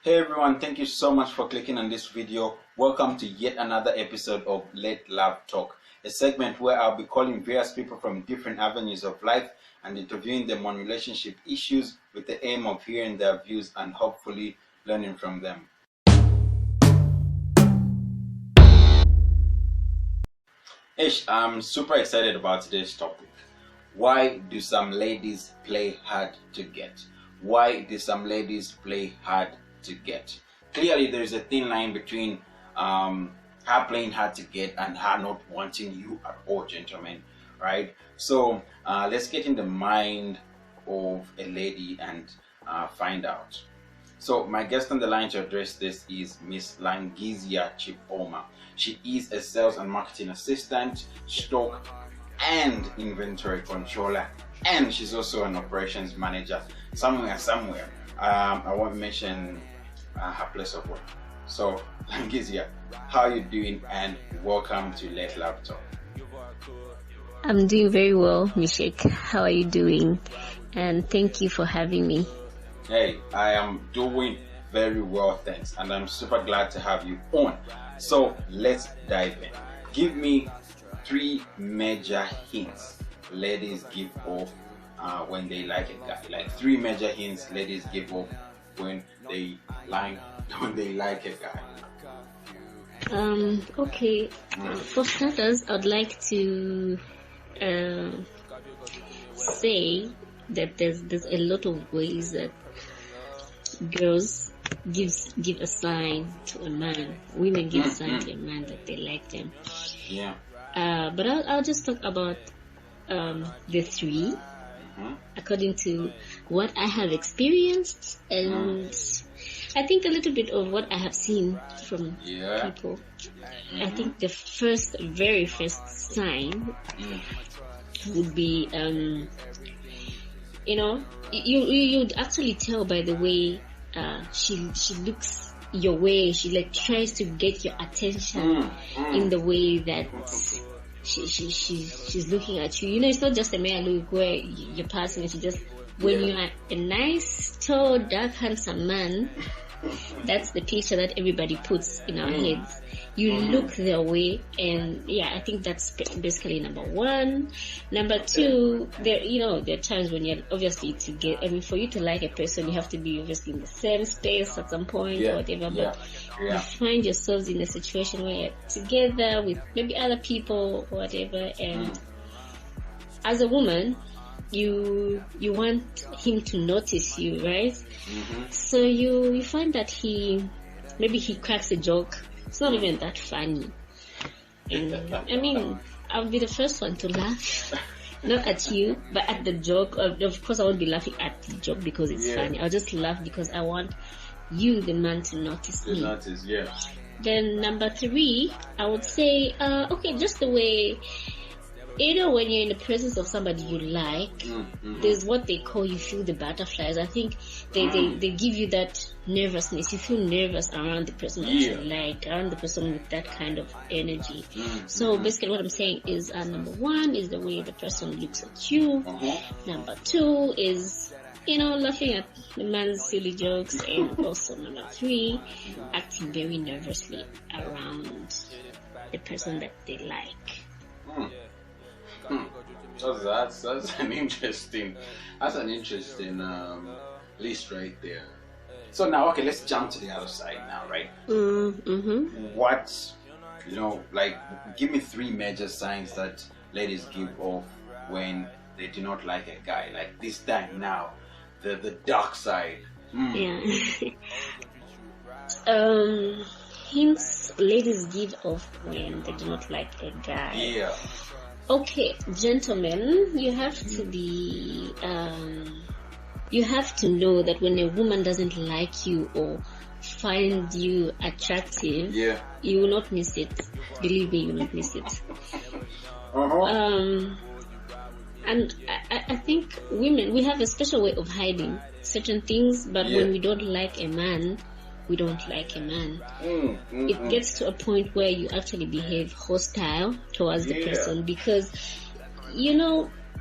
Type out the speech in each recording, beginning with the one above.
Hey everyone, thank you so much for clicking on this video. Welcome to yet another episode of Let Love Talk, a segment where I'll be calling various people from different avenues of life and interviewing them on relationship issues with the aim of hearing their views and hopefully learning from them. Ish, I'm super excited about today's topic. Why do some ladies play hard to get? Why do some ladies play hard to get? Clearly, there is a thin line between her playing hard to get and her not wanting you at all, gentlemen. Right? So let's get in the mind of a lady and find out. So my guest on the line to address this is Miss Langizya Chiboma. She is a sales and marketing assistant, stock and inventory controller, and she's also an operations manager somewhere. I won't mention her place of work. So Langizya, how are you doing? And welcome to Let Love Talk. I'm doing very well, Mishek. How are you doing? And thank you for having me. Hey, I am doing very well, thanks, and I'm super glad to have you on. So let's dive in. Give me 3 major hints ladies give off when they like a guy. Like 3 major hints ladies give off when they like a guy. Okay. For starters, I'd like to say that there's a lot of ways that girls give a sign to a man. Women give a sign to a man that they like them. Yeah. But I'll just talk about the 3 according to what I have experienced and I think a little bit of what I have seen from people. I think the very first sign would be you'd actually tell by the way she looks your way. She like tries to get your attention in the way that she's looking at you. You know, it's not just a mere look where you're passing and she just when you are a nice, tall, dark, handsome man, that's the picture that everybody puts in our heads. You look their way, and I think that's basically number 1. Number 2, there are times when you're obviously for you to like a person, you have to be obviously in the same space at some point or whatever. But you find yourselves in a situation where you're together with maybe other people or whatever, and as a woman, you want him to notice you, right? So you find that he cracks a joke. It's not even that funny. And I mean, I'll be the first one to laugh, not at you, but at the joke. Of course, I won't be laughing at the joke because it's funny. I'll just laugh because I want you, the man, to notice me. Then number 3, I would say, just the way. When you're in the presence of somebody you like, there's what they call, you feel the butterflies. I think they give you that nervousness. You feel nervous around the person that you like, around the person with that kind of energy. So basically what I'm saying is number 1 is the way the person looks at you. Number 2 is, laughing at the man's silly jokes. And also number 3, acting very nervously around the person that they like. That's an interesting list right there. So now, let's jump to the other side now, right? What, give me 3 major signs that ladies give off when they do not like a guy. Like this time now, the dark side. Hints ladies give off when they do not like a guy. Okay, gentlemen, you have to be, you have to know that when a woman doesn't like you or find you attractive, you will not miss it. Believe me, you will not miss it. And I think women, we have a special way of hiding certain things, but when we don't like a man, we don't like a man. It gets to a point where you actually behave hostile towards the person because,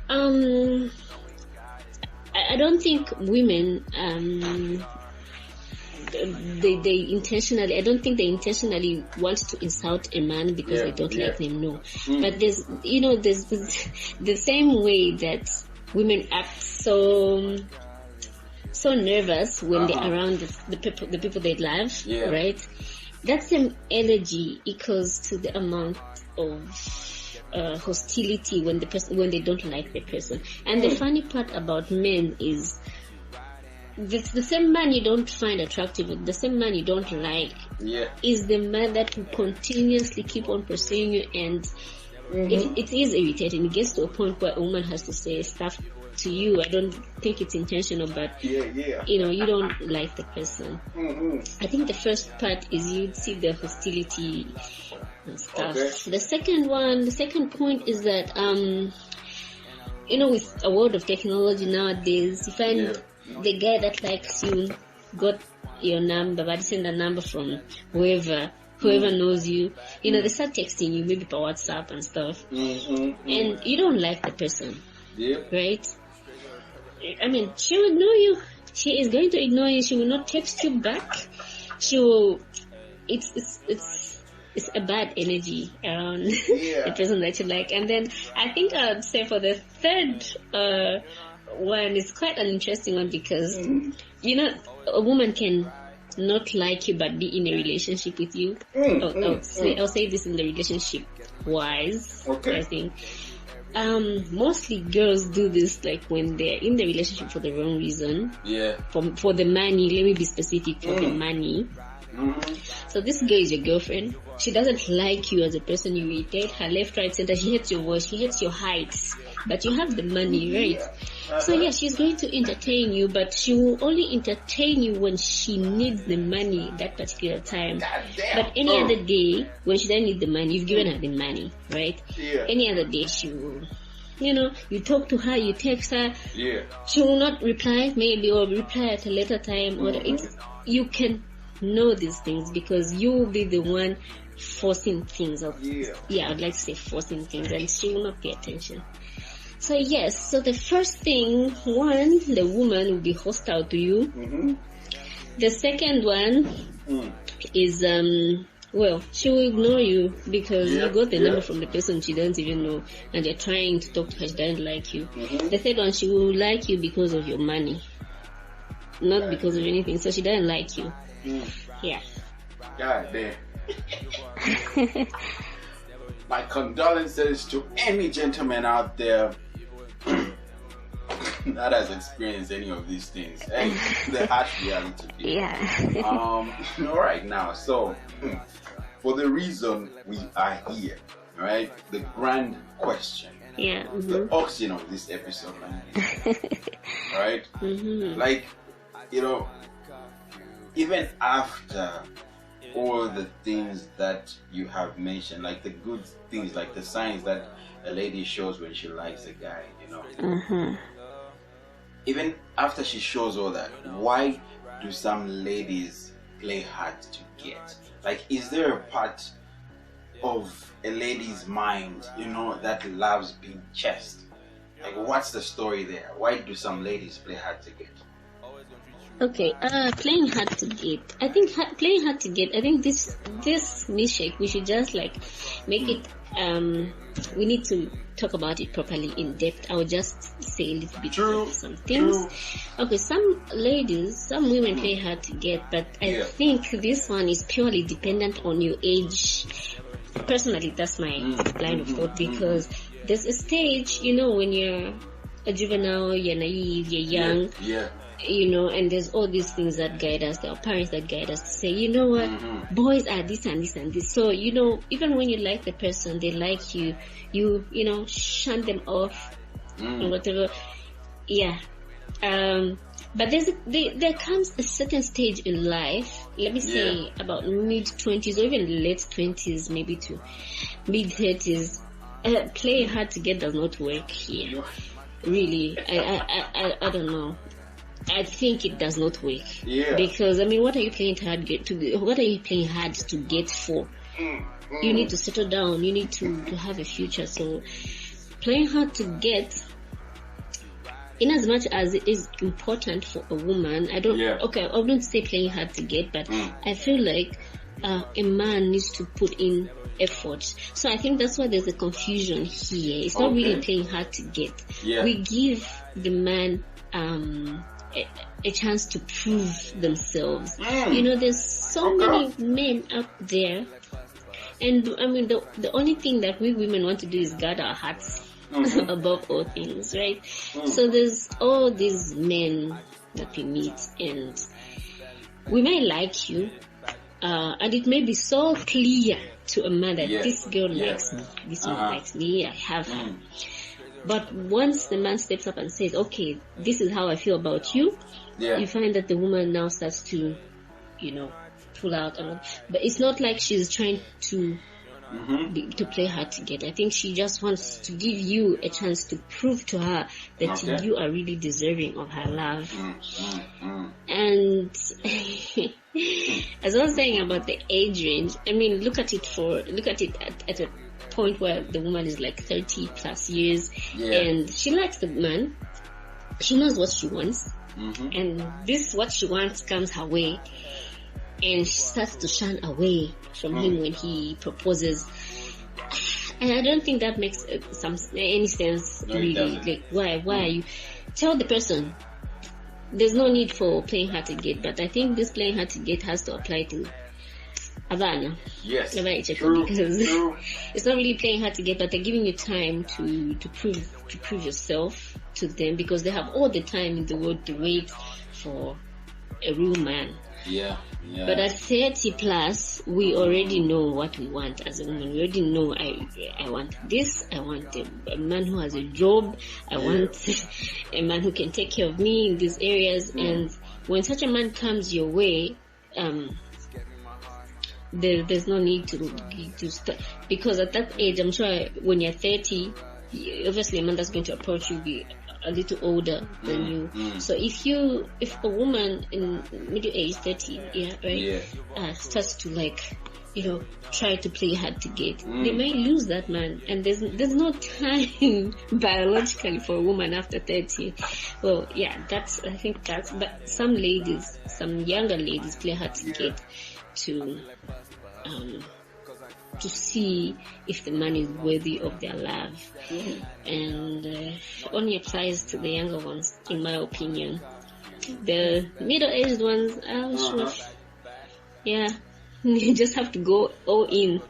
I don't think women they intentionally, I don't think they intentionally want to insult a man because they don't like them, no. But there's the same way that women act so nervous when they're around the people they love, right? That same energy equals to the amount of hostility when they don't like the person. And the funny part about men is the same man you don't find attractive, the same man you don't like, is the man that will continuously keep on pursuing you, and it is irritating. It gets to a point where a woman has to say stuff to you. I don't think it's intentional, but you don't like the person. I think the first part is you see the hostility and stuff. The second point is that with a world of technology nowadays, you find the guy that likes you got your number, but send a number from whoever knows you. They start texting you maybe by WhatsApp and stuff, and you don't like the person, right? I mean, she will ignore you. She is going to ignore you. She will not text you back. She will. It's a bad energy around the person that you like. And then I think I would say for the third one, it's quite an interesting one because a woman can not like you but be in a relationship with you. I'll say this in the relationship wise. I think mostly girls do this like when they're in the relationship for the wrong reason. For the money. Let me be specific. For the money. So this girl is your girlfriend. She doesn't like you as a person. You irritate her left, right, center. She hates your voice. She hates your height. But you have the money, right? So she's going to entertain you, but she will only entertain you when she needs the money that particular time. But any other day, when she doesn't need the money, you've given her the money, right? Any other day, she will, you talk to her, you text her, she will not reply, maybe, or reply at a later time, or you can know these things because you will be the one forcing things up. I'd like to say forcing things, and she will not pay attention. So so the first thing, one, the woman will be hostile to you. The second one is she will ignore you because you got the number from the person she doesn't even know, and you're trying to talk to her, she doesn't like you. The third one, she will like you because of your money, not because of anything. So she doesn't like you. God damn. My condolences to any gentleman out there that has experienced any of these things. Hey, the harsh reality. Alright, now, so for the reason we are here, right? The grand question. The oxygen of this episode, man. Right? Like, even after all the things that you have mentioned, like the good things, like the signs that a lady shows when she likes a guy, even after she shows all that, why do some ladies play hard to get? Like, is there a part of a lady's mind, that loves being chased? Like, what's the story there? Why do some ladies play hard to get? Okay, playing hard to get. I think playing hard to get. I think this milkshake, we should just make it. We need to talk about it properly in depth. I will just say a little bit of some things. Okay, some women play hard to get, but I think this one is purely dependent on your age. Personally, that's my line of thought, because there's a stage, when you're a juvenile, you're naive, you're young. And there's all these things that guide us, there are parents that guide us to say, boys are this and this and this. So, even when you like the person, they like you, shun them off, and whatever. But there comes a certain stage in life, let me say about mid-20s or even late 20s, maybe to mid-30s. Playing hard to get does not work here. Really, I don't know. I think it does not work. Because what are you playing hard to get for? You need to settle down. You need to have a future. So playing hard to get in as much as it is important for a woman, I wouldn't say playing hard to get, but I feel like a man needs to put in effort. So I think that's why there's a confusion here. It's not really playing hard to get. Yeah. We give the man a chance to prove themselves. You know, there's so many men out there, and I mean the only thing that we women want to do is guard our hearts above all things, right? So there's all these men that we meet, and we may like you, and it may be so clear to a man that this girl likes me, this one likes me, I have her. But once the man steps up and says, okay, this is how I feel about you, you find that the woman now starts to, you know, pull out. But it's not like she's trying to play hard to get. I think she just wants to give you a chance to prove to her that you are really deserving of her love. And as I was saying about the age range, I mean, look at it at a point where the woman is like 30 plus years, and she likes the man. She knows what she wants, and this what she wants comes her way, and she starts to shun away from him when he proposes. And I don't think that makes any sense, really. Like, why are you? Tell the person there's no need for playing hard to get, but I think this playing hard to get has to apply to Havana. Yes. True. Because it's not really playing hard to get, but they're giving you time to prove yourself to them, because they have all the time in the world to wait for a real man. Yeah. But at 30 plus, we already know what we want as a woman. We already know I want this. I want a man who has a job. I want a man who can take care of me in these areas. And when such a man comes your way, there's no need to start, because at that age, I'm sure when you're 30, obviously a man that's going to approach you be a little older than you. So if a woman in middle age, 30, starts to, like, you know, try to play hard to get, they might lose that man, and there's no time biologically for a woman after 30. Well, I think that's, but some younger ladies play hard to get to see if the man is worthy of their love, and only applies to the younger ones, in my opinion. The middle-aged ones, you just have to go all in.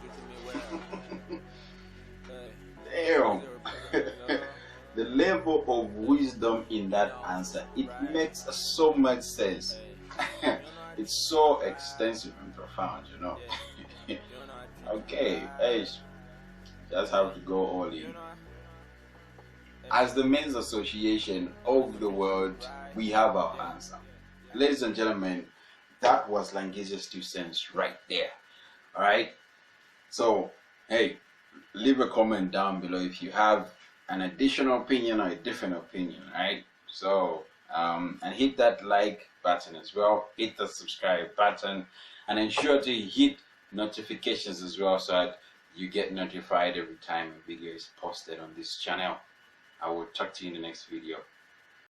Damn. The level of wisdom in that answer, it makes so much sense. It's so extensive and profound, you know. Okay, just have to go all in. As the Men's Association of the world, we have our answer. Ladies and gentlemen, that was Langizya's 2 cents right there. Alright? So, hey, leave a comment down below if you have an additional opinion or a different opinion, right? So, and hit that like button as well, hit the subscribe button, and ensure to hit notifications as well, so that you get notified every time a video is posted on this channel. I will talk to you in the next video.